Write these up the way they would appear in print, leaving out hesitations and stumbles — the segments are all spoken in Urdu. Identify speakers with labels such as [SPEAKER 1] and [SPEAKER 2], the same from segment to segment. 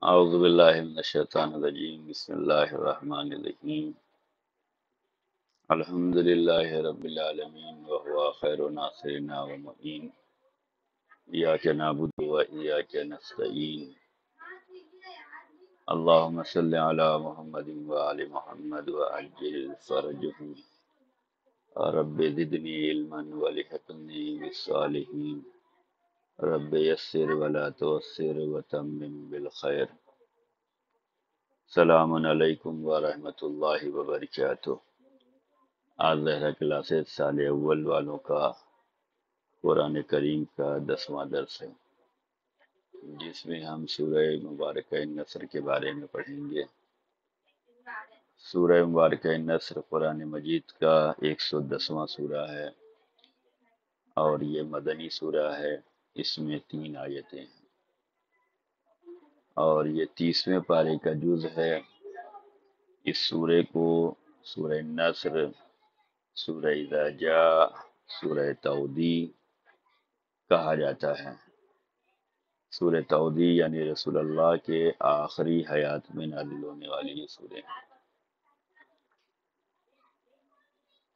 [SPEAKER 1] اعوذ باللہ من الشیطان الرجیم بسم اللہ الرحمن الرحیم الحمد للہ رب العالمین وهو خیر ناصرنا ومعین ایاک نعبد وایاک نستعین اللہم صل علی محمد وآل محمد وعجل فرجہ رب زدنی علما والحقنی بالصالحین رب یسر ولا تعسر وتمم بالخیر۔ السلام علیکم ورحمۃ اللہ وبرکاتہ۔ آج زہرا کلاسز سال اول والوں کا قرآن کریم کا 10واں درس ہے، جس میں ہم سورہ مبارکہ نصر کے بارے میں پڑھیں گے۔ سورہ مبارکہ نصر قرآن مجید کا 110واں سورہ ہے اور یہ مدنی سورہ ہے۔ اس میں 3 آیتیں ہیں اور یہ 30ویں پارے کا جز ہے۔ اس سورہ کو سورہ نصر، سورہ اذا جاء، سورہ تودی کہا جاتا ہے۔ سورہ تودی یعنی رسول اللہ کے آخری حیات میں نازل ہونے والی یہ سورہ۔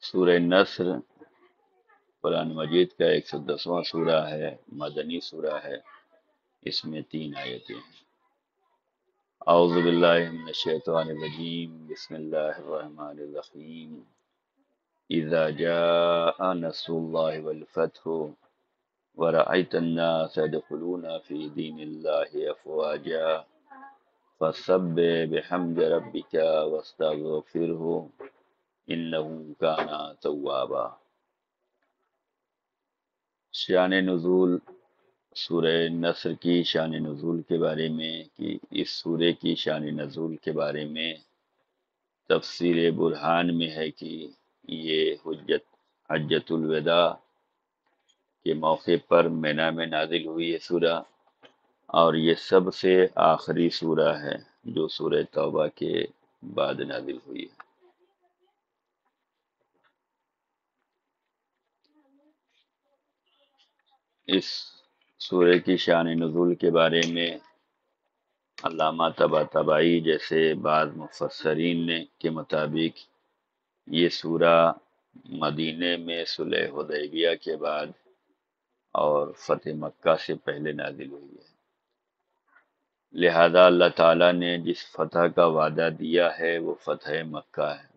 [SPEAKER 1] سورہ نصر قرآن مجید کا 110واں سورہ ہے، مدنی سورہ ہے۔ اس میں 3 آیتیں ہیں۔ اعوذ باللہ من الشیطان الرجیم بسم اللہ الرحمن الرحیم اذا جاء نصر اللہ والفتح ورأيت الناس يدخلون في دين الله أفواجا فسبح بحمد ربك واستغفره إنه كان توابا۔ شان نزول، سورہ نصر کی شان نزول کے بارے میں کہ اس سورہ کی شان نزول کے بارے میں تفسیر برہان میں ہے کہ یہ حجت الوداع کے موقع پر مینا میں نازل ہوئی ہے سورہ، اور یہ سب سے آخری سورہ ہے جو سورہ توبہ کے بعد نازل ہوئی ہے۔ اس سورہ کی شان نزول کے بارے میں علامہ طباطبائی جیسے بعض مفسرین کے مطابق یہ سورہ مدینے میں صلح حدیبیہ کے بعد اور فتح مکہ سے پہلے نازل ہوئی ہے، لہذا اللہ تعالیٰ نے جس فتح کا وعدہ دیا ہے وہ فتح مکہ ہے۔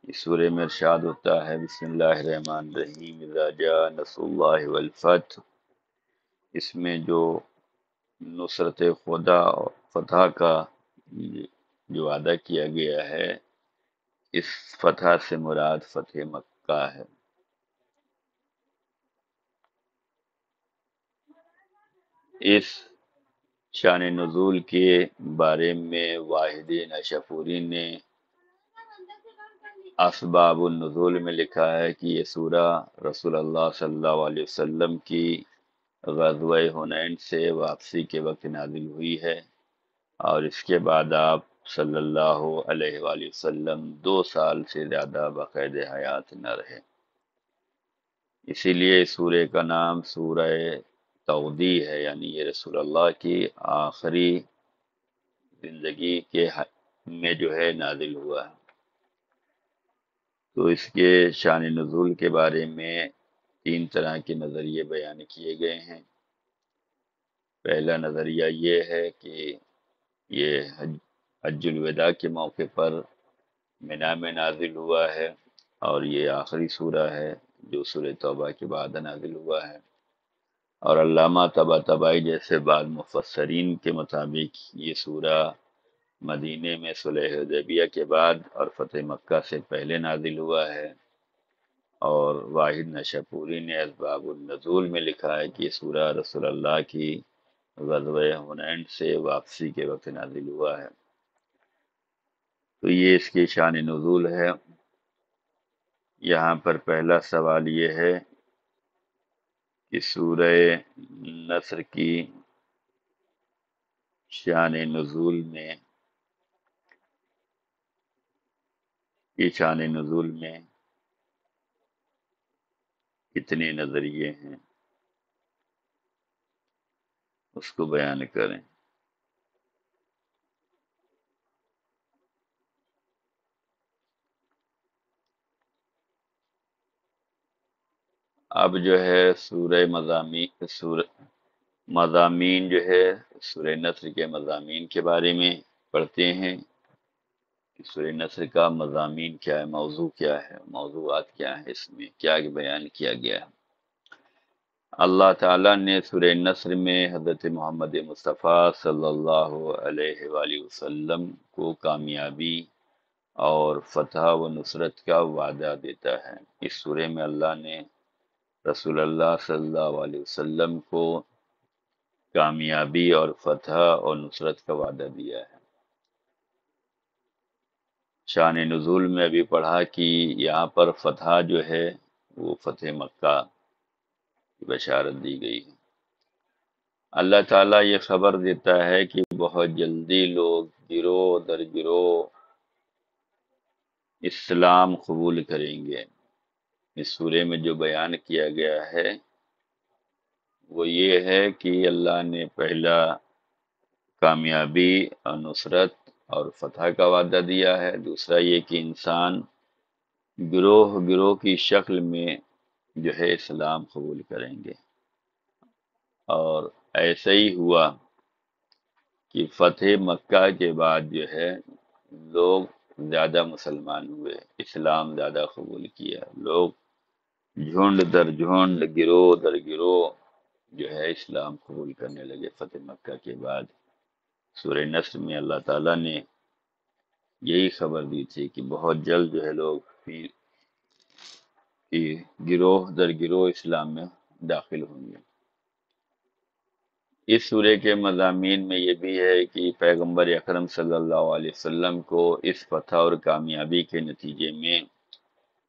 [SPEAKER 1] اس سورہ میں ارشاد ہوتا ہے بسم اللہ الرحمن الرحیم اذا جاء نصر اللہ والفتح۔ اس میں جو نصرت خدا اور فتح کا جو وعدہ کیا گیا ہے، اس فتح سے مراد فتح مکہ ہے۔ اس شان نزول کے بارے میں واحد نشاپوری نے اسباب النزول میں لکھا ہے کہ یہ سورہ رسول اللہ صلی اللہ علیہ وسلم کی غزوہ حنین سے واپسی کے وقت نازل ہوئی ہے، اور اس کے بعد آپ صلی اللہ علیہ وآلہ وسلم 2 سال سے زیادہ باقید حیات نہ رہے۔ اسی لیے اس سورہ کا نام سورہ تودی ہے، یعنی یہ رسول اللہ کی آخری زندگی میں جو ہے نازل ہوا ہے۔ تو اس کے شان نزول کے بارے میں 3 طرح کے نظریے بیان کیے گئے ہیں۔ پہلا نظریہ یہ ہے کہ یہ حج الوداع کے موقع پر مینا میں نازل ہوا ہے، اور یہ آخری سورہ ہے جو سورہ توبہ کے بعد نازل ہوا ہے۔ اور علامہ طباطبائی جیسے بعض مفسرین کے مطابق یہ سورہ مدینے میں صلح حدیبیہ کے بعد اور فتح مکہ سے پہلے نازل ہوا ہے۔ اور واحد نشاپوری نے اسباب النزول میں لکھا ہے کہ یہ سورہ رسول اللہ کی غزوہ حنین سے واپسی کے وقت نازل ہوا ہے۔ تو یہ اس کی شان نزول ہے۔ یہاں پر پہلا سوال یہ ہے کہ سورہ نصر کی شان نزول میں کتنے نظریے ہیں، اس کو بیان کریں۔ اب جو ہے مضامین جو ہے سورہ نصر کے مضامین کے بارے میں پڑھتے ہیں کہ سورہ نصر کا مضامین کیا ہے، موضوع کیا ہے، موضوعات کیا ہیں، اس میں کیا بیان کیا گیا ہے۔ اللہ تعالیٰ نے سورہ نصر میں حضرت محمد مصطفیٰ صلی اللہ علیہ وآلہ وسلم کو کامیابی اور فتح و نصرت کا وعدہ دیتا ہے۔ اس سورہ میں اللہ نے رسول اللہ صلی اللہ علیہ وسلم کو کامیابی اور فتح اور نصرت کا وعدہ دیا ہے۔ شان نزول میں ابھی پڑھا کہ یہاں پر فتح جو ہے وہ فتح مکہ کی بشارت دی گئی ہے۔ اللہ تعالیٰ یہ خبر دیتا ہے کہ بہت جلدی لوگ گروہ در گروہ اسلام قبول کریں گے۔ اس سورے میں جو بیان کیا گیا ہے وہ یہ ہے کہ اللہ نے پہلا کامیابی اور نصرت اور فتح کا وعدہ دیا ہے، دوسرا یہ کہ انسان گروہ گروہ کی شکل میں جو ہے اسلام قبول کریں گے، اور ایسا ہی ہوا کہ فتح مکہ کے بعد جو ہے لوگ زیادہ مسلمان ہوئے، اسلام زیادہ قبول کیا، لوگ جھنڈ در جھنڈ گروہ در گروہ جو ہے اسلام قبول کرنے لگے فتح مکہ کے بعد۔ سورہ نصر میں اللہ تعالیٰ نے یہی خبر دی تھی کہ بہت جلد جو ہے لوگ کہ گروہ در گروہ اسلام میں داخل ہوں گے۔ اس سورے کے مضامین میں یہ بھی ہے کہ پیغمبر اکرم صلی اللہ علیہ وسلم کو اس فتح اور کامیابی کے نتیجے میں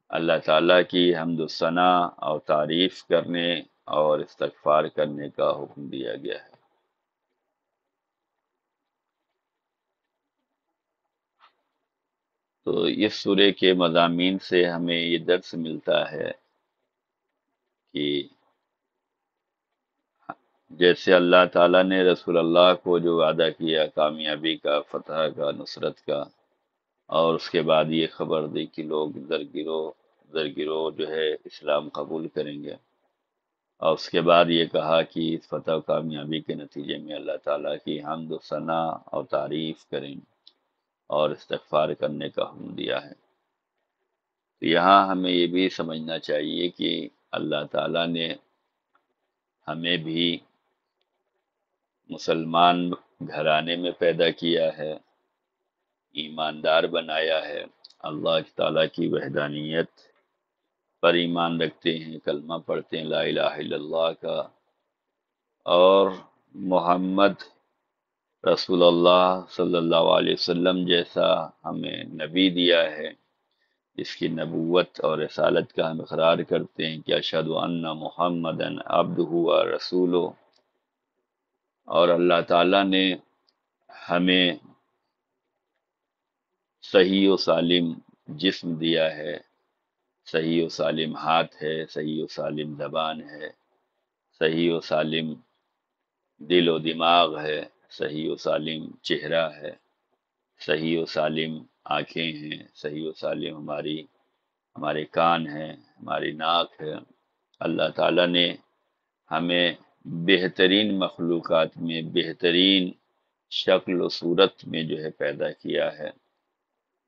[SPEAKER 1] اللہ تعالیٰ کی حمد و ثنا اور تعریف کرنے اور استغفار کرنے کا حکم دیا گیا ہے۔ تو اس سورے کے مضامین سے ہمیں یہ درس ملتا ہے کہ جیسے اللہ تعالیٰ نے رسول اللہ کو جو وعدہ کیا کامیابی کا، فتح کا، نصرت کا، اور اس کے بعد یہ خبر دی کہ لوگ در گروہ جو ہے اسلام قبول کریں گے، اور اس کے بعد یہ کہا کہ اس فتح و کامیابی کے نتیجے میں اللہ تعالیٰ کی حمد و ثنا اور تعریف کریں اور استغفار کرنے کا حکم دیا ہے۔ تو یہاں ہمیں یہ بھی سمجھنا چاہیے کہ اللہ تعالیٰ نے ہمیں بھی مسلمان گھرانے میں پیدا کیا ہے، ایماندار بنایا ہے، اللہ تعالیٰ کی وحدانیت پر ایمان رکھتے ہیں، کلمہ پڑھتے ہیں لا الہ الا اللہ کا، اور محمد رسول اللہ صلی اللہ علیہ وسلم جیسا ہمیں نبی دیا ہے جس کی نبوت اور رسالت کا ہم اقرار کرتے ہیں کہ اشہد ان محمدً عبدہ و رسولہ، اور اللہ تعالیٰ نے ہمیں صحیح و سالم جسم دیا ہے، صحیح و سالم ہاتھ ہے، صحیح و سالم زبان ہے، صحیح و سالم دل و دماغ ہے، صحیح و سالم چہرہ ہے، صحیح و سالم آنکھیں ہیں، صحیح و سالم ہمارے کان ہیں، ہماری ناک ہے۔ اللہ تعالیٰ نے ہمیں بہترین مخلوقات میں بہترین شکل و صورت میں جو ہے پیدا کیا ہے،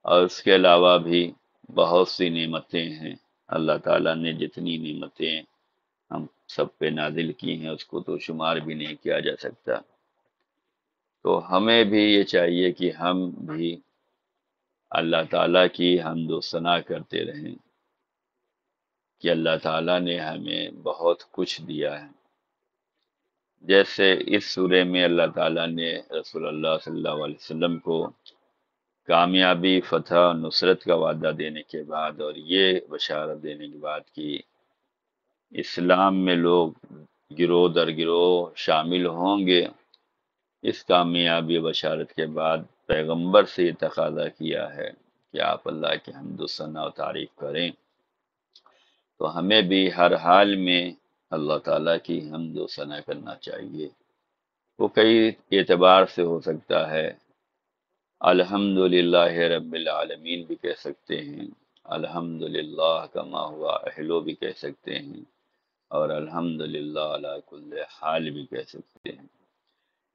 [SPEAKER 1] اور اس کے علاوہ بھی بہت سی نعمتیں ہیں۔ اللہ تعالیٰ نے جتنی نعمتیں ہم سب پہ نازل کی ہیں اس کو تو شمار بھی نہیں کیا جا سکتا۔ تو ہمیں بھی یہ چاہیے کہ ہم بھی اللہ تعالیٰ کی حمد و ثنا کرتے رہیں کہ اللہ تعالیٰ نے ہمیں بہت کچھ دیا ہے۔ جیسے اس سورے میں اللہ تعالیٰ نے رسول اللہ صلی اللہ علیہ وسلم کو کامیابی، فتح، نصرت کا وعدہ دینے کے بعد اور یہ بشارت دینے کے بعد کہ اسلام میں لوگ گروہ در گروہ شامل ہوں گے، اس کامیابی بشارت کے بعد پیغمبر سے یہ تقاضا کیا ہے کہ آپ اللہ کی حمد و ثنا و تعریف کریں۔ تو ہمیں بھی ہر حال میں اللہ تعالیٰ کی حمد و ثنا کرنا چاہیے۔ وہ کئی اعتبار سے ہو سکتا ہے، الحمدللہ رب العالمین بھی کہہ سکتے ہیں، الحمدللہ کما ہوا اہلو بھی کہہ سکتے ہیں، اور الحمدللہ علی کل حال بھی کہہ سکتے ہیں۔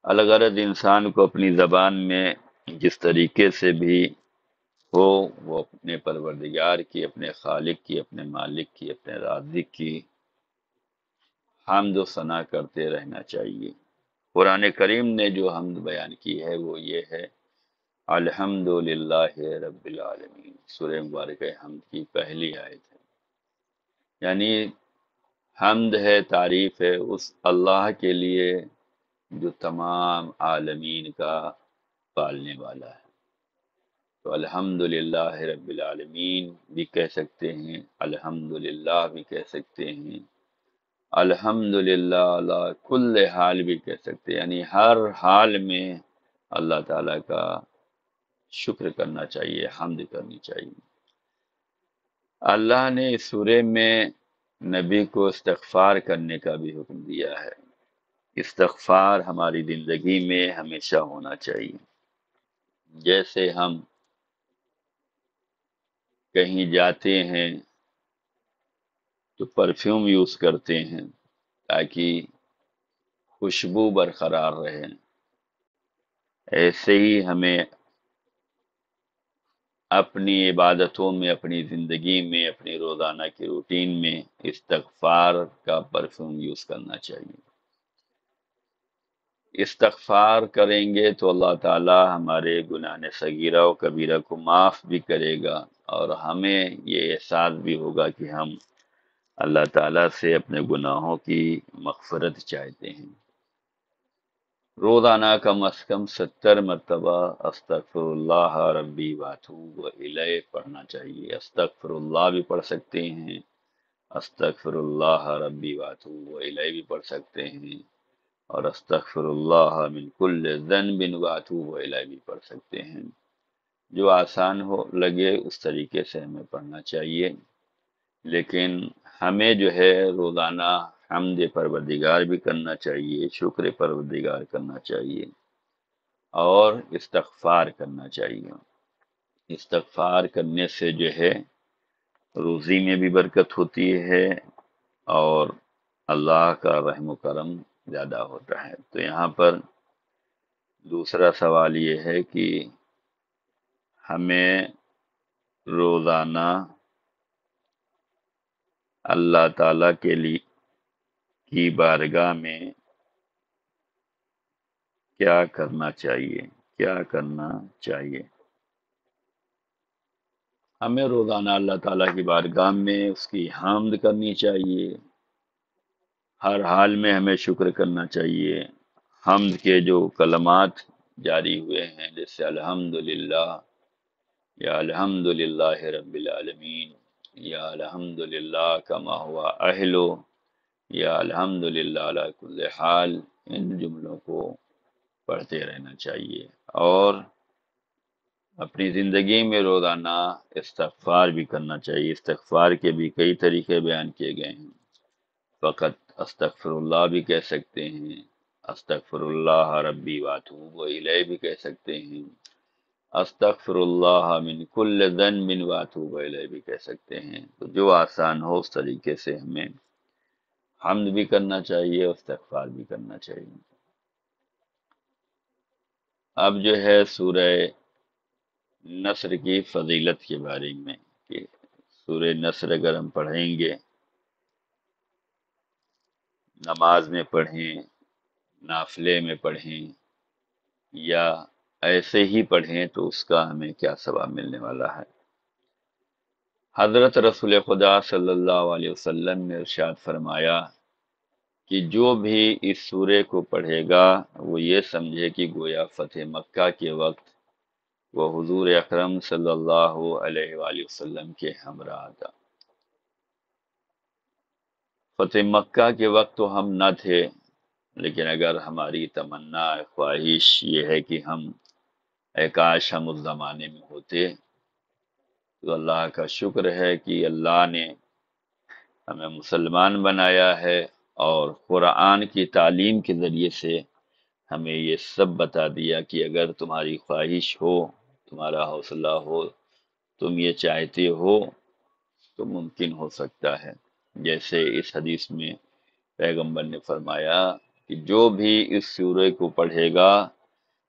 [SPEAKER 1] الغرض انسان کو اپنی زبان میں جس طریقے سے بھی ہو، وہ اپنے پروردگار کی، اپنے خالق کی، اپنے مالک کی، اپنے رازق کی حمد و ثنا کرتے رہنا چاہیے۔ قرآن کریم نے جو حمد بیان کی ہے وہ یہ ہے، الحمد للہ رب العالمین، سورہ مبارکہ حمد کی پہلی آیت ہے۔ یعنی حمد ہے، تعریف ہے اس اللہ کے لیے جو تمام عالمین کا پالنے والا ہے۔ تو الحمد للہ رب العالمین بھی کہہ سکتے ہیں، الحمد للہ بھی کہہ سکتے ہیں، الحمد للہ علی کل حال بھی کہہ سکتے ہیں، یعنی ہر حال میں اللہ تعالیٰ کا شکر کرنا چاہیے، حمد کرنی چاہیے۔ اللہ نے اس سورے میں نبی کو استغفار کرنے کا بھی حکم دیا ہے۔ استغفار ہماری زندگی میں ہمیشہ ہونا چاہیے۔ جیسے ہم کہیں جاتے ہیں تو پرفیوم یوز کرتے ہیں تاکہ خوشبو برقرار رہے، ایسے ہی ہمیں اپنی عبادتوں میں، اپنی زندگی میں، اپنی روزانہ کی روٹین میں استغفار کا پرفیوم یوز کرنا چاہیے۔ استغفار کریں گے تو اللہ تعالی ہمارے گناہ صغیرہ و کبیرہ کو معاف بھی کرے گا، اور ہمیں یہ احساس بھی ہوگا کہ ہم اللہ تعالیٰ سے اپنے گناہوں کی مغفرت چاہتے ہیں۔ روزانہ کم از کم 70 مرتبہ استغفر اللہ ربی واتوب الیہ پڑھنا چاہیے۔ استغفر اللہ بھی پڑھ سکتے ہیں، استغفر اللہ ربی واتوب الیہ بھی پڑھ سکتے ہیں، اور استغفر اللہ من کل ذنب واتوب الیہ بھی پڑھ سکتے ہیں۔ جو آسان ہو لگے اس طریقے سے ہمیں پڑھنا چاہیے، لیکن ہمیں جو ہے روزانہ حمد پروردگار بھی کرنا چاہیے، شکر پروردگار کرنا چاہیے، اور استغفار کرنا چاہیے۔ استغفار کرنے سے جو ہے روزی میں بھی برکت ہوتی ہے، اور اللہ کا رحم و کرم زیادہ ہوتا ہے۔ تو یہاں پر دوسرا سوال یہ ہے کہ ہمیں روزانہ اللہ تعالیٰ کے لیے کی بارگاہ میں کیا کرنا چاہیے، کیا کرنا چاہیے؟ ہمیں روزانہ اللہ تعالیٰ کی بارگاہ میں اس کی حمد کرنی چاہیے، ہر حال میں ہمیں شکر کرنا چاہیے۔ حمد کے جو کلمات جاری ہوئے ہیں، جیسے الحمدللہ، یا الحمدللہ رب العالمین، یا الحمدللہ کما ہوا اہلو، یا الحمدللہ علی کل حال، ان جملوں کو پڑھتے رہنا چاہیے، اور اپنی زندگی میں روزانہ استغفار بھی کرنا چاہیے۔ استغفار کے بھی کئی طریقے بیان کیے گئے ہیں، فقط استغفر اللہ بھی کہہ سکتے ہیں، استغفر اللہ ربی واتوب الیہ بھی کہہ سکتے ہیں، استغفر اللہ من کل ذنب واتوب الیہ بھی کہہ سکتے ہیں۔ تو جو آسان ہو اس طریقے سے ہمیں حمد بھی کرنا چاہیے، استغفار بھی کرنا چاہیے۔ اب جو ہے سورہ نصر کی فضیلت کے بارے میں، کہ سورہ نصر اگر ہم پڑھیں گے، نماز میں پڑھیں، نافلے میں پڑھیں، یا ایسے ہی پڑھیں، تو اس کا ہمیں کیا ثواب ملنے والا ہے۔ حضرت رسول خدا صلی اللہ علیہ وسلم نے ارشاد فرمایا کہ جو بھی اس سورے کو پڑھے گا وہ یہ سمجھے کہ گویا فتح مکہ کے وقت وہ حضور اکرم صلی اللہ علیہ وآلہ وسلم کے ہمراہ تھا۔ فتح مکہ کے وقت تو ہم نہ تھے، لیکن اگر ہماری تمنا خواہش یہ ہے کہ کاش ہم اس زمانے میں ہوتے، تو اللہ کا شکر ہے کہ اللہ نے ہمیں مسلمان بنایا ہے، اور قرآن کی تعلیم کے ذریعے سے ہمیں یہ سب بتا دیا کہ اگر تمہاری خواہش ہو، تمہارا حوصلہ ہو، تم یہ چاہتے ہو، تو ممکن ہو سکتا ہے۔ جیسے اس حدیث میں پیغمبر نے فرمایا کہ جو بھی اس سورہ کو پڑھے گا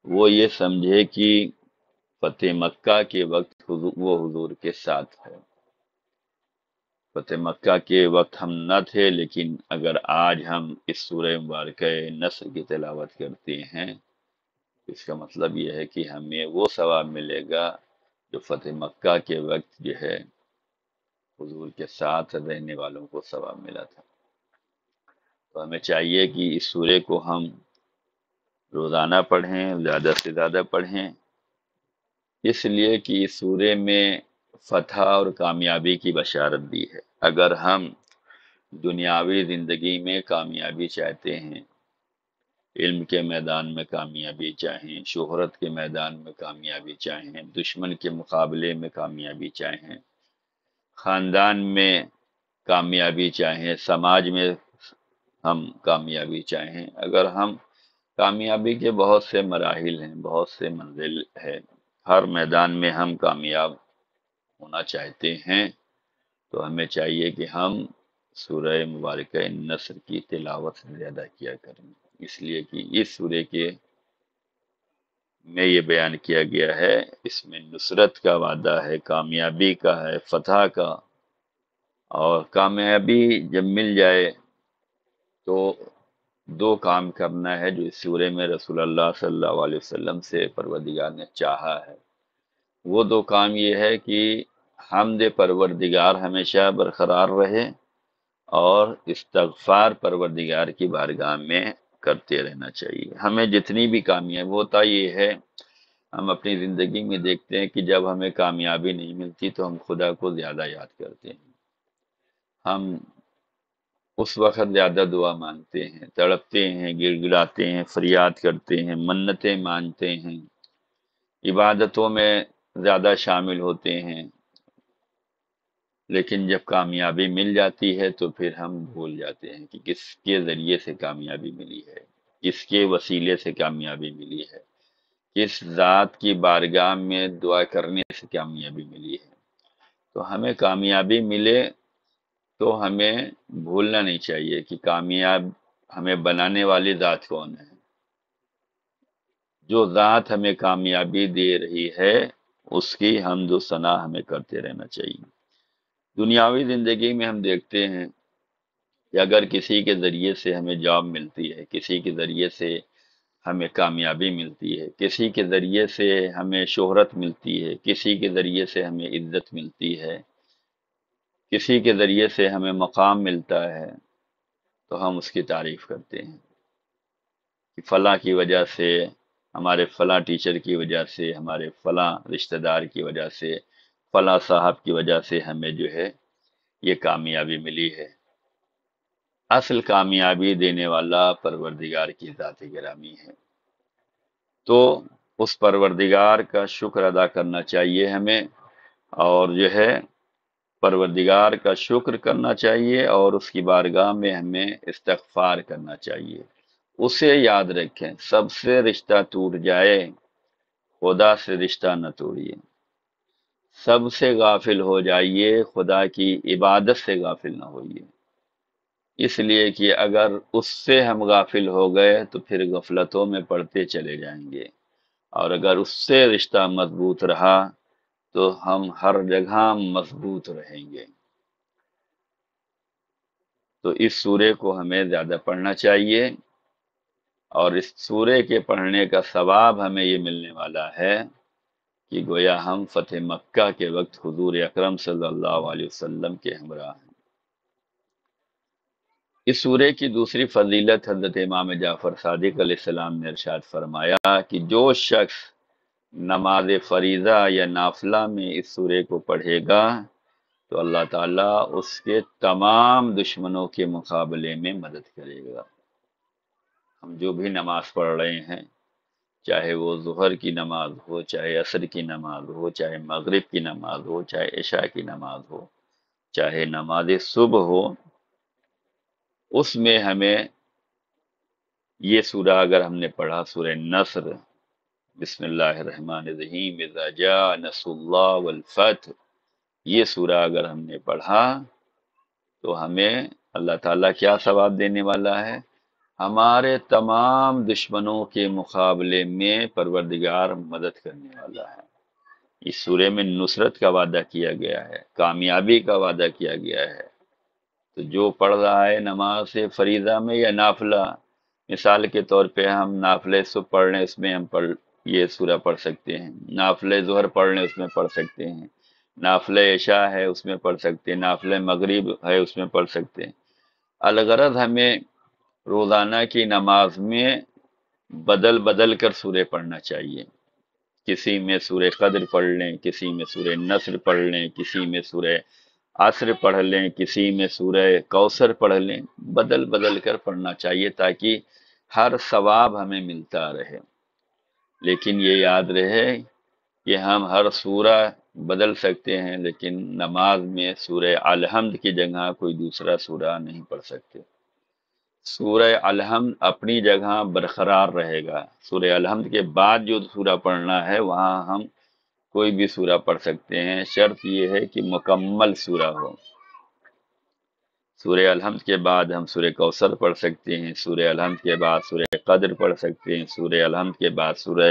[SPEAKER 1] وہ یہ سمجھے کہ فتح مکہ کے وقت وہ حضور کے ساتھ ہے۔ فتح مکہ کے وقت ہم نہ تھے، لیکن اگر آج ہم اس سورہ مبارکہ نصر کی تلاوت کرتے ہیں، اس کا مطلب یہ ہے کہ ہمیں وہ ثواب ملے گا جو فتح مکہ کے وقت جو ہے حضور کے ساتھ رہنے والوں کو ثواب ملا تھا۔ تو ہمیں چاہیے کہ اس سورے کو ہم روزانہ پڑھیں، زیادہ سے زیادہ پڑھیں، اس لیے کہ اس سورے میں فتح اور کامیابی کی بشارت دی ہے۔ اگر ہم دنیاوی زندگی میں کامیابی چاہتے ہیں، علم کے میدان میں کامیابی چاہیں، شہرت کے میدان میں کامیابی چاہیں، دشمن کے مقابلے میں کامیابی چاہیں، خاندان میں کامیابی چاہیں، سماج میں ہم کامیابی چاہیں، اگر ہم کامیابی کے بہت سے مراحل ہیں، بہت سے منزل ہے، ہر میدان میں ہم کامیاب ہونا چاہتے ہیں، تو ہمیں چاہیے کہ ہم سورہ مبارکہ نصر کی تلاوت زیادہ کیا کریں، اس لیے کہ اس سورے کے میں یہ بیان کیا گیا ہے، اس میں نصرت کا وعدہ ہے، کامیابی کا ہے، فتح کا، اور کامیابی جب مل جائے تو دو کام کرنا ہے جو اس سورے میں رسول اللہ صلی اللہ علیہ وسلم سے پروردگار نے چاہا ہے۔ وہ دو کام یہ ہے کہ حمد پروردگار ہمیشہ برقرار رہے اور استغفار پروردگار کی بارگاہ میں کرتے رہنا چاہیے۔ ہمیں جتنی بھی کامیاب ہوتا یہ ہے، ہم اپنی زندگی میں دیکھتے ہیں کہ جب ہمیں کامیابی نہیں ملتی تو ہم خدا کو زیادہ یاد کرتے ہیں، ہم اس وقت زیادہ دعا مانگتے ہیں، تڑپتے ہیں، گڑ گڑاتے ہیں، فریاد کرتے ہیں، منتیں مانتے ہیں، عبادتوں میں زیادہ شامل ہوتے ہیں، لیکن جب کامیابی مل جاتی ہے تو پھر ہم بھول جاتے ہیں کہ کس کے ذریعے سے کامیابی ملی ہے، کس کے وسیلے سے کامیابی ملی ہے، کس ذات کی بارگاہ میں دعا کرنے سے کامیابی ملی ہے۔ تو ہمیں کامیابی ملے تو ہمیں بھولنا نہیں چاہیے کہ کامیاب ہمیں بنانے والی ذات کون ہے۔ جو ذات ہمیں کامیابی دے رہی ہے اس کی حمد و ثنا ہمیں کرتے رہنا چاہیے۔ دنیاوی زندگی میں ہم دیکھتے ہیں کہ اگر کسی کے ذریعے سے ہمیں جاب ملتی ہے، کسی کے ذریعے سے ہمیں کامیابی ملتی ہے، کسی کے ذریعے سے ہمیں شہرت ملتی ہے، کسی کے ذریعے سے ہمیں عزت ملتی ہے، کسی کے ذریعے سے ہمیں مقام ملتا ہے، تو ہم اس کی تعریف کرتے ہیں کہ فلاں کی وجہ سے، ہمارے فلاں ٹیچر کی وجہ سے، ہمارے فلاں رشتہ دار کی وجہ سے، فلاں صاحب کی وجہ سے ہمیں جو ہے یہ کامیابی ملی ہے۔ اصل کامیابی دینے والا پروردگار کی ذات گرامی ہے، تو اس پروردگار کا شکر ادا کرنا چاہیے ہمیں، اور جو ہے پروردگار کا شکر کرنا چاہیے، اور اس کی بارگاہ میں ہمیں استغفار کرنا چاہیے۔ اسے یاد رکھیں، سب سے رشتہ ٹوٹ جائے، خدا سے رشتہ نہ توڑیے، سب سے غافل ہو جائیے، خدا کی عبادت سے غافل نہ ہوئیے، اس لیے کہ اگر اس سے ہم غافل ہو گئے تو پھر غفلتوں میں پڑتے چلے جائیں گے، اور اگر اس سے رشتہ مضبوط رہا تو ہم ہر جگہ مضبوط رہیں گے۔ تو اس سورے کو ہمیں زیادہ پڑھنا چاہیے، اور اس سورے کے پڑھنے کا ثواب ہمیں یہ ملنے والا ہے کہ گویا ہم فتح مکہ کے وقت حضور اکرم صلی اللہ علیہ وسلم کے ہمراہ ہیں۔ اس سورے کی دوسری فضیلت حضرت امام جعفر صادق علیہ السلام نے ارشاد فرمایا کہ جو شخص نماز فریضہ یا نافلہ میں اس سورے کو پڑھے گا تو اللہ تعالیٰ اس کے تمام دشمنوں کے مقابلے میں مدد کرے گا۔ ہم جو بھی نماز پڑھ رہے ہیں، چاہے وہ ظہر کی نماز ہو، چاہے عصر کی نماز ہو، چاہے مغرب کی نماز ہو، چاہے عشاء کی نماز ہو، چاہے نماز صبح ہو، اس میں ہمیں یہ سورہ اگر ہم نے پڑھا، سورہ نصر، بسم اللہ الرحمن الرحیم، اذا جاء نصر اللہ والفتح، یہ سورہ اگر ہم نے پڑھا تو ہمیں اللہ تعالیٰ کیا ثواب دینے والا ہے؟ ہمارے تمام دشمنوں کے مقابلے میں پروردگار مدد کرنے والا ہے۔ اس سورے میں نصرت کا وعدہ کیا گیا ہے، کامیابی کا وعدہ کیا گیا ہے۔ تو جو پڑھ رہا ہے نماز فریضہ میں یا نافلہ، مثال کے طور پہ ہم نافلہ صبح پڑھ لیں، اس میں ہم یہ سورہ پڑھ سکتے ہیں، نافلہ ظہر پڑھ لیں اس میں پڑھ سکتے ہیں، نافلہ عشاء ہے اس میں پڑھ سکتے ہیں، نافلہ مغرب ہے اس میں پڑھ سکتے ہیں۔ الغرض ہمیں روزانہ کی نماز میں بدل بدل کر سورے پڑھنا چاہیے۔ کسی میں سورہ قدر پڑھ لیں، کسی میں سورہ نصر پڑھ لیں، کسی میں سورہ عصر پڑھ لیں، کسی میں سورہ کوثر پڑھ لیں، بدل بدل کر پڑھنا چاہیے تاکہ ہر ثواب ہمیں ملتا رہے۔ لیکن یہ یاد رہے کہ ہم ہر سورہ بدل سکتے ہیں، لیکن نماز میں سورہ الحمد کی جگہ کوئی دوسرا سورہ نہیں پڑھ سکتے۔ سورہ الحمد اپنی جگہ برقرار رہے گا۔ سورہ الحمد کے بعد جو سورہ پڑھنا ہے وہاں ہم کوئی بھی سورہ پڑھ سکتے ہیں، شرط یہ ہے کہ مکمل سورہ ہو۔ سورہ الحمد کے بعد ہم سورہ کوثر پڑھ سکتے ہیں، سورہ الحمد کے بعد سورہ قدر پڑھ سکتے ہیں، سورہ الحمد کے بعد سورہ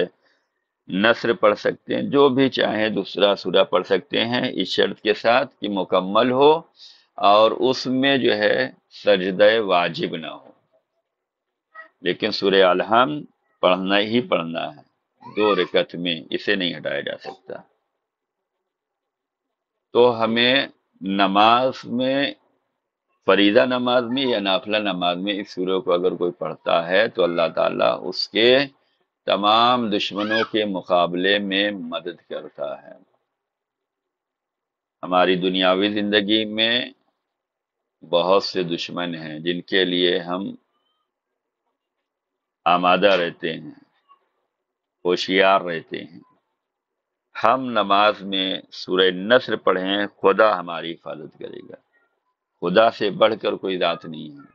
[SPEAKER 1] نصر پڑھ سکتے ہیں، جو بھی چاہیں دوسرا سورہ پڑھ سکتے ہیں، اس شرط کے ساتھ کہ مکمل ہو اور اس میں جو ہے سجدہ واجب نہ ہو۔ لیکن سورہ الحمد پڑھنا ہی پڑھنا ہے 2 رکعت میں، اسے نہیں ہٹایا جا سکتا۔ تو ہمیں نماز میں، فریضہ نماز میں یا نافلہ نماز میں اس سورہ کو اگر کوئی پڑھتا ہے تو اللہ تعالیٰ اس کے تمام دشمنوں کے مقابلے میں مدد کرتا ہے۔ ہماری دنیاوی زندگی میں بہت سے دشمن ہیں جن کے لیے ہم آمادہ رہتے ہیں، ہوشیار رہتے ہیں۔ ہم نماز میں سورہ نصر پڑھیں، خدا ہماری حفاظت کرے گا۔ خدا سے بڑھ کر کوئی ذات نہیں ہے۔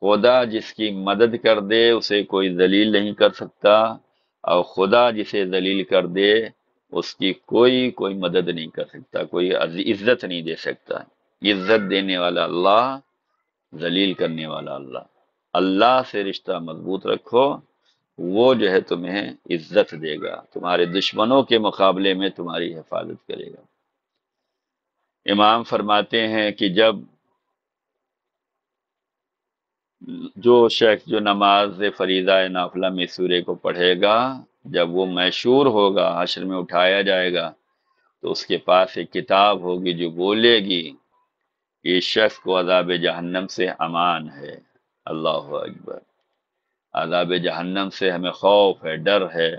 [SPEAKER 1] خدا جس کی مدد کر دے اسے کوئی ذلیل نہیں کر سکتا، اور خدا جسے ذلیل کر دے اس کی کوئی مدد نہیں کر سکتا، کوئی عزت نہیں دے سکتا۔ عزت دینے والا اللہ، ذلیل کرنے والا اللہ۔ اللہ سے رشتہ مضبوط رکھو، وہ جو ہے تمہیں عزت دے گا، تمہارے دشمنوں کے مقابلے میں تمہاری حفاظت کرے گا۔ امام فرماتے ہیں کہ جب جو شخص جو نماز فریضہ نافلہ میں سورے کو پڑھے گا، جب وہ محشور ہوگا، حشر میں اٹھایا جائے گا، تو اس کے پاس ایک کتاب ہوگی جو بولے گی کہ اس شخص کو عذاب جہنم سے امان ہے۔ اللہ اکبر! عذاب جہنم سے ہمیں خوف ہے، ڈر ہے،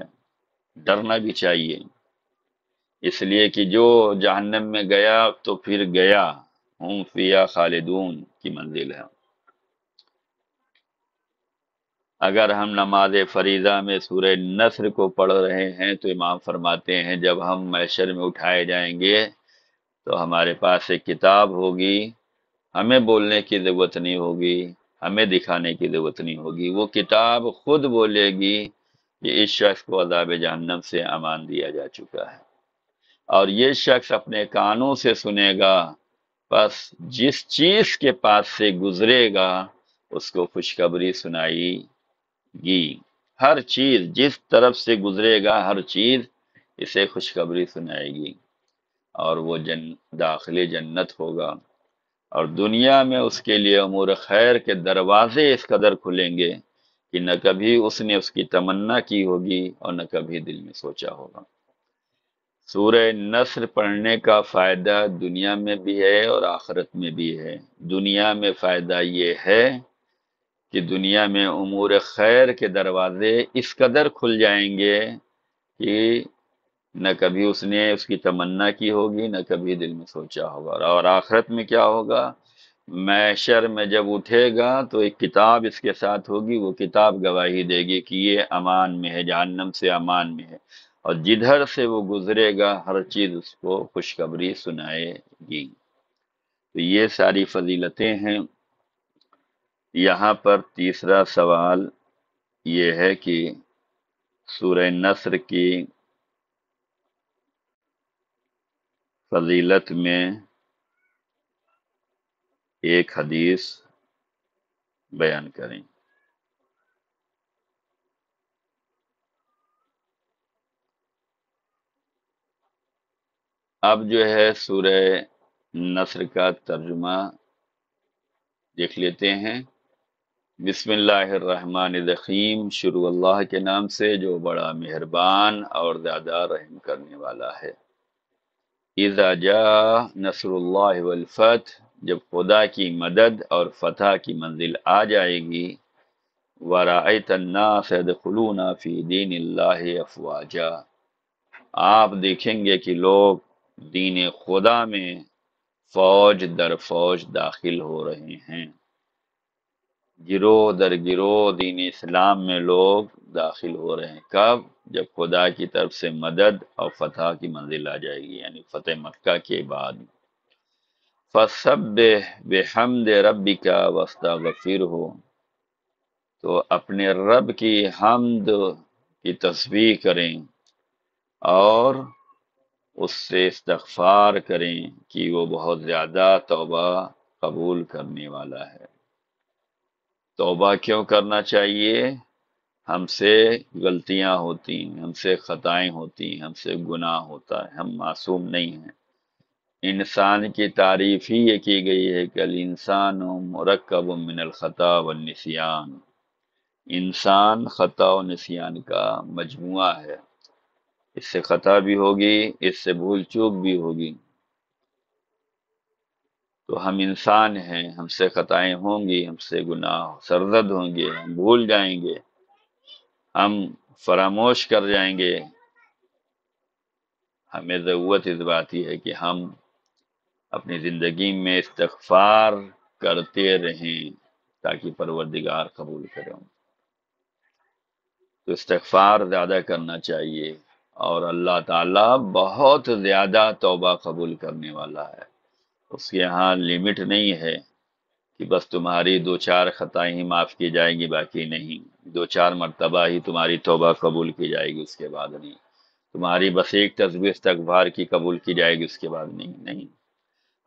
[SPEAKER 1] ڈرنا بھی چاہیے، اس لیے کہ جو جہنم میں گیا تو پھر گیا، ہم فیہا خالدون کی منزل ہے۔ اگر ہم نماز فریضہ میں سورہ نصر کو پڑھ رہے ہیں تو امام فرماتے ہیں جب ہم محشر میں اٹھائے جائیں گے تو ہمارے پاس ایک کتاب ہوگی، ہمیں بولنے کی ضرورت نہیں ہوگی، ہمیں دکھانے کی ضرورت نہیں ہوگی، وہ کتاب خود بولے گی کہ اس شخص کو عذاب جہنم سے امان دیا جا چکا ہے، اور یہ شخص اپنے کانوں سے سنے گا، بس جس چیز کے پاس سے گزرے گا اس کو خوشخبری سنائی گی۔ ہر چیز جس طرف سے گزرے گا، ہر چیز اسے خوشخبری سنائے گی، اور وہ داخل جنت ہوگا، اور دنیا میں اس کے لیے امور خیر کے دروازے اس قدر کھلیں گے کہ نہ کبھی اس نے اس کی تمنا کی ہوگی اور نہ کبھی دل میں سوچا ہوگا۔ سورہ نصر پڑھنے کا فائدہ دنیا میں بھی ہے اور آخرت میں بھی ہے۔ دنیا میں فائدہ یہ ہے کہ دنیا میں امور خیر کے دروازے اس قدر کھل جائیں گے کہ نہ کبھی اس نے اس کی تمنا کی ہوگی، نہ کبھی دل میں سوچا ہوگا۔ اور آخرت میں کیا ہوگا؟ محشر میں جب اٹھے گا تو ایک کتاب اس کے ساتھ ہوگی، وہ کتاب گواہی دے گی کہ یہ امان میں ہے، جہنم سے امان میں ہے، اور جدھر سے وہ گزرے گا ہر چیز اس کو خوشخبری سنائے گی۔ تو یہ ساری فضیلتیں ہیں۔ یہاں پر تیسرا سوال یہ ہے کہ سورہ نصر کی فضیلت میں ایک حدیث بیان کریں۔ اب جو ہے سورہ نصر کا ترجمہ دیکھ لیتے ہیں۔ بسم اللہ الرحمن الرحیم، شروع اللہ کے نام سے جو بڑا مہربان اور زیادہ رحم کرنے والا ہے۔ اذا جاء نصر اللہ والفتح، جب خدا کی مدد اور فتح کی منزل آ جائے گی، ورأیت الناس يدخلون فی دین اللہ افواجا، آپ دیکھیں گے کہ لوگ دین خدا میں فوج در فوج داخل ہو رہے ہیں۔ گروہ در گروہ دین اسلام میں لوگ داخل ہو رہے ہیں۔ کب؟ جب خدا کی طرف سے مدد اور فتح کی منزل آ جائے گی، یعنی فتح مکہ کے بعد۔ فَسَبِّحْ بِحَمْدِ رَبِّكَ وَاسْتَغْفِرْهُ، تو اپنے رب کی حمد کی تسبیح کریں اور اس سے استغفار کریں کہ وہ بہت زیادہ توبہ قبول کرنے والا ہے۔ توبہ کیوں کرنا چاہیے؟ ہم سے غلطیاں ہوتی ہیں، ہم سے خطائیں ہوتی ہیں، ہم سے گناہ ہوتا ہے، ہم معصوم نہیں ہیں۔ انسان کی تعریف ہی یہ کی گئی ہے کہ الانسان مرکب من الخطا والنسیان، انسان خطا و نسیان کا مجموعہ ہے۔ اس سے خطا بھی ہوگی، اس سے بھول چوک بھی ہوگی۔ تو ہم انسان ہیں، ہم سے خطائیں ہوں گی، ہم سے گناہ سرزد ہوں گے، ہم بھول جائیں گے، ہم فراموش کر جائیں گے۔ ہمیں ضرورت اس بات کی ہے کہ ہم اپنی زندگی میں استغفار کرتے رہیں تاکہ پروردگار قبول کریں۔ تو استغفار زیادہ کرنا چاہیے، اور اللہ تعالیٰ بہت زیادہ توبہ قبول کرنے والا ہے۔ اس کے ہاں لمٹ نہیں ہے کہ بس تمہاری دو چار خطائیں ہی معاف کی جائیں گی، باقی نہیں۔ دو چار مرتبہ ہی تمہاری توبہ قبول کی جائے گی، اس کے بعد نہیں۔ تمہاری بس ایک تسبیح استغفار کی قبول کی جائے گی، اس کے بعد نہیں۔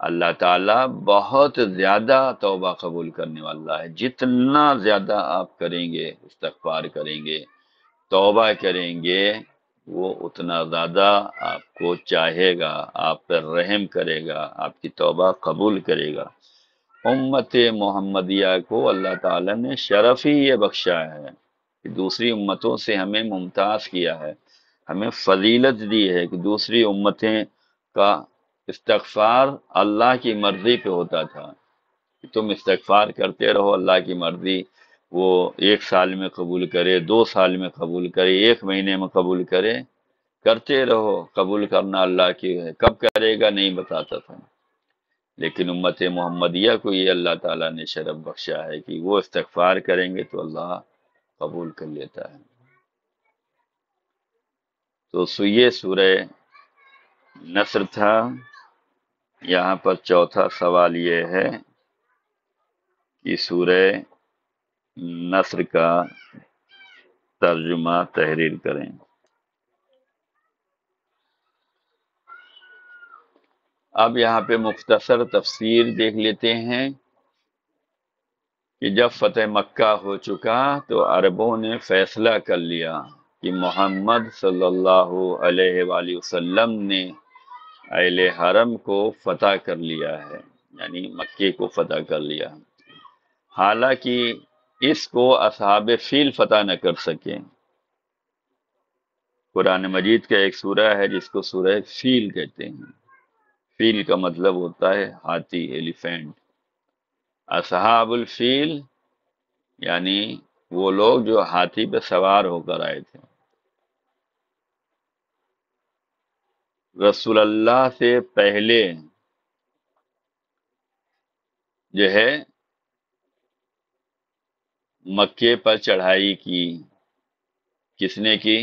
[SPEAKER 1] اللہ تعالیٰ بہت زیادہ توبہ قبول کرنے والا ہے۔ جتنا زیادہ آپ کریں گے، استغفار کریں گے، توبہ کریں گے، وہ اتنا زیادہ آپ کو چاہے گا، آپ پر رحم کرے گا، آپ کی توبہ قبول کرے گا۔ امت محمدیہ کو اللہ تعالیٰ نے شرف ہی یہ بخشا ہے کہ دوسری امتوں سے ہمیں ممتاز کیا ہے، ہمیں فضیلت دی ہے کہ دوسری امتیں کا استغفار اللہ کی مرضی پہ ہوتا تھا کہ تم استغفار کرتے رہو، اللہ کی مرضی وہ 1 سال میں قبول کرے، 2 سال میں قبول کرے، 1 مہینے میں قبول کرے، کرتے رہو۔ قبول کرنا اللہ کی ہے، کب کرے گا نہیں بتاتا تھا۔ لیکن امت محمدیہ کو یہ اللہ تعالیٰ نے شرف بخشا ہے کہ وہ استغفار کریں گے تو اللہ قبول کر لیتا ہے۔ تو یہ سورہ نصر تھا۔ یہاں پر چوتھا سوال یہ ہے کہ سورہ نصر کا ترجمہ تحریر کریں۔ اب یہاں پہ مختصر تفسیر دیکھ لیتے ہیں کہ جب فتح مکہ ہو چکا تو عربوں نے فیصلہ کر لیا کہ محمد صلی اللہ علیہ وآلہ وسلم نے اہل حرم کو فتح کر لیا ہے، یعنی مکے کو فتح کر لیا، حالانکہ اس کو اصحاب فیل فتح نہ کر سکے۔ قرآن مجید کا ایک سورہ ہے جس کو سورہ فیل کہتے ہیں۔ فیل کا مطلب ہوتا ہے ہاتھی، ایلیفینٹ۔ اصحاب الفیل یعنی وہ لوگ جو ہاتھی پہ سوار ہو کر آئے تھے۔ رسول اللہ سے پہلے جو ہے مکے پر چڑھائی کی، کس نے کی؟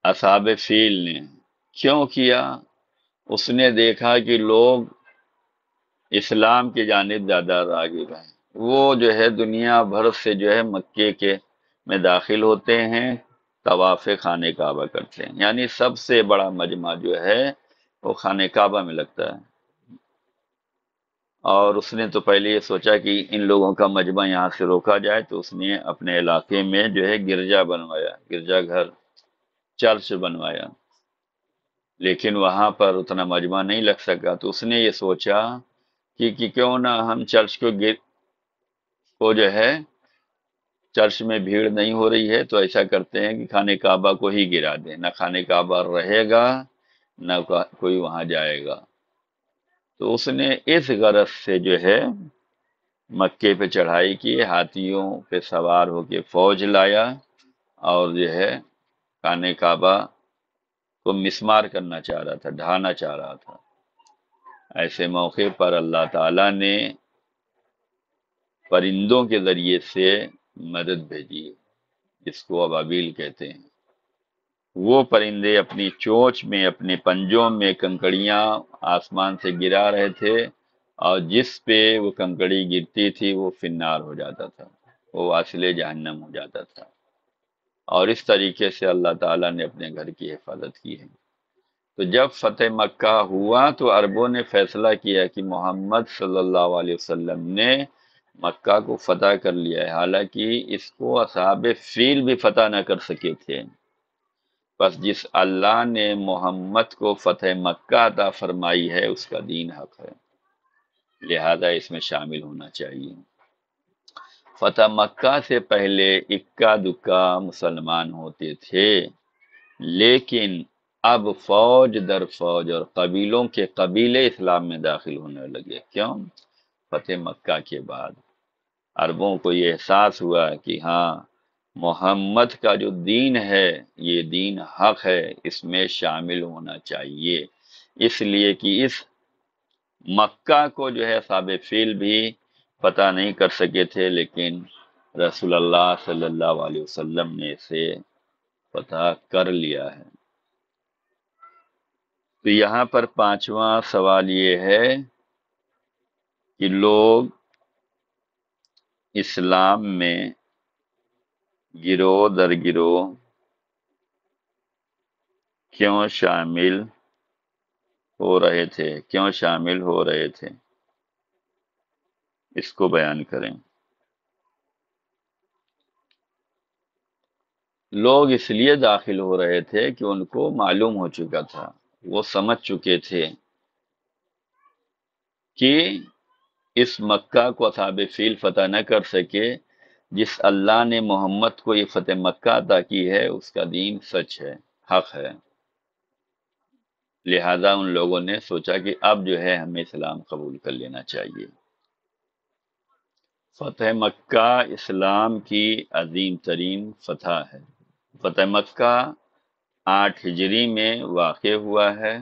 [SPEAKER 1] اصحاب فیل نے۔ کیوں کیا؟ اس نے دیکھا کہ لوگ اسلام کی جانب زیادہ راغب ہیں، وہ جو ہے دنیا بھر سے جو ہے مکے کے میں داخل ہوتے ہیں، طواف خانہ کعبہ کرتے ہیں، یعنی سب سے بڑا مجمع جو ہے وہ خانہ کعبہ میں لگتا ہے، اور اس نے تو پہلے یہ سوچا کہ ان لوگوں کا مجمع یہاں سے روکا جائے، تو اس نے اپنے علاقے میں جو ہے گرجا بنوایا، گرجا گھر، چرچ بنوایا، لیکن وہاں پر اتنا مجمع نہیں لگ سکا، تو اس نے یہ سوچا کہ کیوں نہ ہم چرچ کو جو ہے، چرچ میں بھیڑ نہیں ہو رہی ہے تو ایسا کرتے ہیں کہ خانہ کعبہ کو ہی گرا دیں، نہ خانہ کعبہ رہے گا نہ کوئی وہاں جائے گا۔ تو اس نے اس غرض سے جو ہے مکے پہ چڑھائی کی، ہاتھیوں پہ سوار ہو کے فوج لایا، اور جو ہے خانہ کعبہ کو مسمار کرنا چاہ رہا تھا، ڈھانا چاہ رہا تھا۔ ایسے موقع پر اللہ تعالی نے پرندوں کے ذریعے سے مدد بھیجی، جس کو ابابیل کہتے ہیں۔ وہ پرندے اپنی چونچ میں، اپنے پنجوں میں کنکڑیاں آسمان سے گرا رہے تھے، اور جس پہ وہ کنکڑی گرتی تھی وہ فنار ہو جاتا تھا، وہ واصل جہنم ہو جاتا تھا۔ اور اس طریقے سے اللہ تعالیٰ نے اپنے گھر کی حفاظت کی ہے۔ تو جب فتح مکہ ہوا تو عربوں نے فیصلہ کیا کہ محمد صلی اللہ علیہ وسلم نے مکہ کو فتح کر لیا ہے، حالانکہ اس کو اصحاب فیل بھی فتح نہ کر سکے تھے۔ بس جس اللہ نے محمد کو فتح مکہ عطا فرمائی ہے اس کا دین حق ہے، لہذا اس میں شامل ہونا چاہیے۔ فتح مکہ سے پہلے اکا دکا مسلمان ہوتے تھے، لیکن اب فوج در فوج اور قبیلوں کے قبیلے اسلام میں داخل ہونے لگے۔ کیوں؟ فتح مکہ کے بعد عربوں کو یہ احساس ہوا کہ ہاں، محمد کا جو دین ہے یہ دین حق ہے، اس میں شامل ہونا چاہیے۔ اس لیے کہ اس مکہ کو جو ہے اصحاب فیل بھی فتح نہیں کر سکے تھے، لیکن رسول اللہ صلی اللہ علیہ وسلم نے اسے فتح کر لیا ہے۔ تو یہاں پر پانچواں سوال یہ ہے کہ لوگ اسلام میں گروہ در گروہ کیوں شامل ہو رہے تھے، کیوں شامل ہو رہے تھے، اس کو بیان کریں۔ لوگ اس لیے داخل ہو رہے تھے کہ ان کو معلوم ہو چکا تھا، وہ سمجھ چکے تھے کہ اس مکہ کو اصحاب فیل فتح نہ کر سکے، جس اللہ نے محمد کو یہ فتح مکہ عطا کی ہے اس کا دین سچ ہے، حق ہے۔ لہذا ان لوگوں نے سوچا کہ اب جو ہے ہمیں اسلام قبول کر لینا چاہیے۔ فتح مکہ اسلام کی عظیم ترین فتح ہے۔ فتح مکہ 8 ہجری میں واقع ہوا ہے،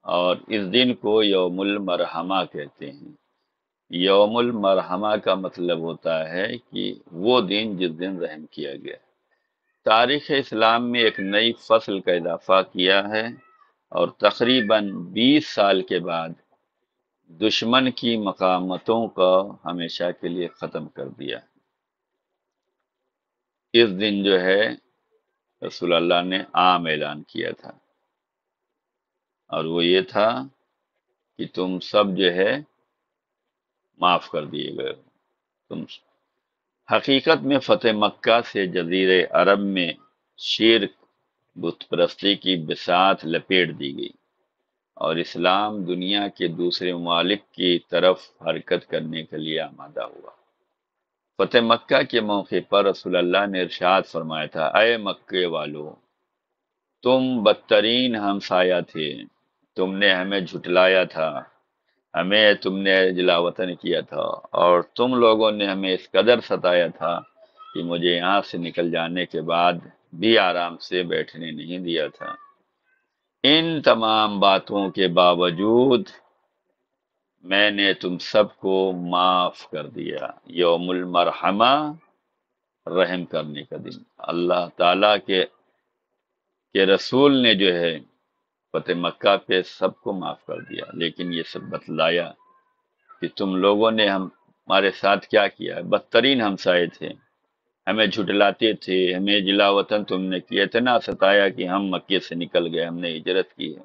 [SPEAKER 1] اور اس دن کو یوم المرحمہ کہتے ہیں۔ یوم المرحمہ کا مطلب ہوتا ہے کہ وہ دن جس دن رحم کیا گیا۔ تاریخ اسلام میں ایک نئی فصل کا اضافہ کیا ہے، اور تقریباً 20 سال کے بعد دشمن کی مقامتوں کو ہمیشہ کے لیے ختم کر دیا۔ اس دن جو ہے رسول اللہ نے عام اعلان کیا تھا، اور وہ یہ تھا کہ تم سب جو ہے معاف کر دیے گئے ہو۔ تم حقیقت میں فتح مکہ سے جزیرے عرب میں شرک، بت پرستی کی بساط لپیٹ دی گئی، اور اسلام دنیا کے دوسرے ممالک کی طرف حرکت کرنے کے لیے آمادہ ہوا۔ فتح مکہ کے موقع پر رسول اللہ نے ارشاد فرمایا تھا، اے مکے والو، تم بدترین ہمسایہ تھے، تم نے ہمیں جھٹلایا تھا، ہمیں تم نے جلاوطن کیا تھا، اور تم لوگوں نے ہمیں اس قدر ستایا تھا کہ مجھے یہاں سے نکل جانے کے بعد بھی آرام سے بیٹھنے نہیں دیا تھا۔ ان تمام باتوں کے باوجود میں نے تم سب کو معاف کر دیا۔ یوم المرحمہ، رحم کرنے کا دن۔ اللہ تعالیٰ کے رسول نے جو ہے فتح مکہ پہ سب کو معاف کر دیا، لیکن یہ سب بتلایا کہ تم لوگوں نے ہمارے ساتھ کیا کیا ہے، بدترین ہمسائے تھے، ہمیں جھٹلاتے تھے، ہمیں جلا وطن تم نے کیا تھا نہ ستایا کہ ہم مکے سے نکل گئے، ہم نے ہجرت کی ہے،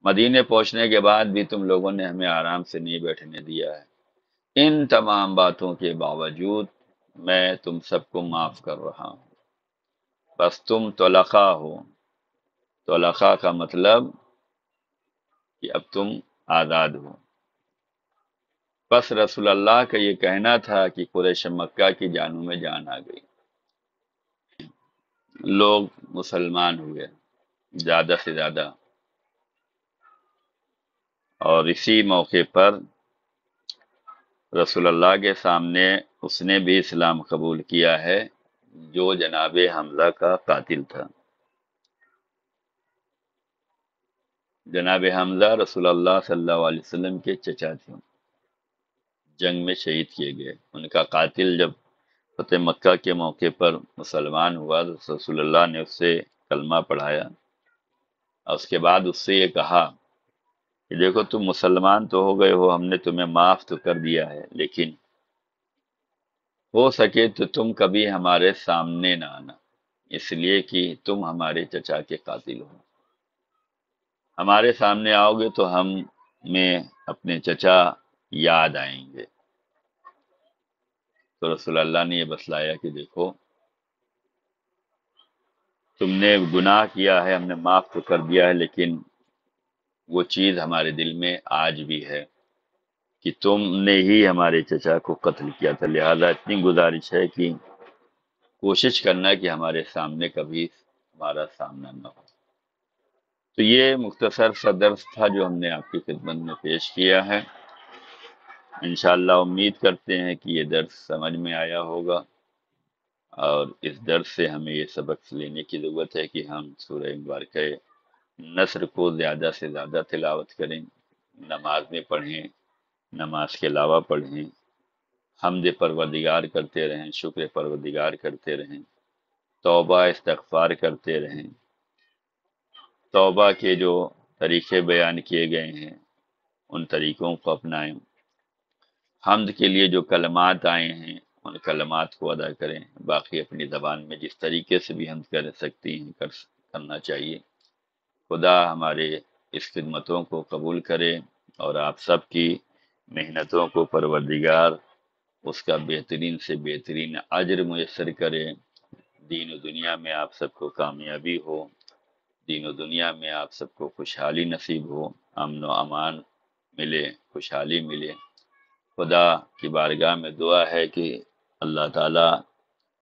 [SPEAKER 1] مدینے پہنچنے کے بعد بھی تم لوگوں نے ہمیں آرام سے نہیں بیٹھنے دیا ہے۔ ان تمام باتوں کے باوجود میں تم سب کو معاف کر رہا ہوں، بس تم طلقاء ہو۔ طلقاء کا مطلب کہ اب تم آزاد ہو۔ بس رسول اللہ کا یہ کہنا تھا کہ قریش مکہ کی جانوں میں جان آ گئی، لوگ مسلمان ہوئے زیادہ سے زیادہ، اور اسی موقع پر رسول اللہ کے سامنے اس نے بھی اسلام قبول کیا ہے جو جناب حمزہ کا قاتل تھا۔ جناب حمزہ رسول اللہ صلی اللہ علیہ وسلم کے چچا تھے، جنگ میں شہید کیے گئے۔ ان کا قاتل جب فتح مکہ کے موقع پر مسلمان ہوا تو رسول اللہ نے اس سے کلمہ پڑھایا، اور اس کے بعد اس سے یہ کہا کہ دیکھو تم مسلمان تو ہو گئے ہو، ہم نے تمہیں معاف تو کر دیا ہے، لیکن ہو سکے تو تم کبھی ہمارے سامنے نہ آنا، اس لیے کہ تم ہمارے چچا کے قاتل ہو۔ ہمارے سامنے آؤ گے تو ہم میں اپنے چچا یاد آئیں گے۔ تو رسول اللہ نے یہ بتلایا کہ دیکھو تم نے گناہ کیا ہے، ہم نے معاف تو کر دیا ہے، لیکن وہ چیز ہمارے دل میں آج بھی ہے کہ تم نے ہی ہمارے چچا کو قتل کیا تھا، لہذا اتنی گزارش ہے کہ کوشش کرنا کہ ہمارے سامنے کبھی ہمارا سامنا نہ ہو۔ تو یہ مختصر سا درس تھا جو ہم نے آپ کی خدمت میں پیش کیا ہے۔ انشاءاللہ امید کرتے ہیں کہ یہ درس سمجھ میں آیا ہوگا، اور اس درس سے ہمیں یہ سبق لینے کی ضرورت ہے کہ ہم سورہ مبارکہ نصر کو زیادہ سے زیادہ تلاوت کریں، نماز میں پڑھیں، نماز کے علاوہ پڑھیں، حمد پروردگار کرتے رہیں، شکر پروردگار کرتے رہیں، توبہ استغفار کرتے رہیں، توبہ کے جو طریقے بیان کیے گئے ہیں ان طریقوں کو اپنائیں، حمد کے لیے جو کلمات آئے ہیں ان کلمات کو ادا کریں، باقی اپنی زبان میں جس طریقے سے بھی حمد کر سکتی ہیں کرنا چاہیے۔ خدا ہمارے اس خدمتوں کو قبول کرے اور آپ سب کی محنتوں کو پروردگار اس کا بہترین سے بہترین اجر میسر کرے، دین و دنیا میں آپ سب کو کامیابی ہو، دین و دنیا میں آپ سب کو خوشحالی نصیب ہو، امن و امان ملے، خوشحالی ملے۔ خدا کی بارگاہ میں دعا ہے کہ اللہ تعالیٰ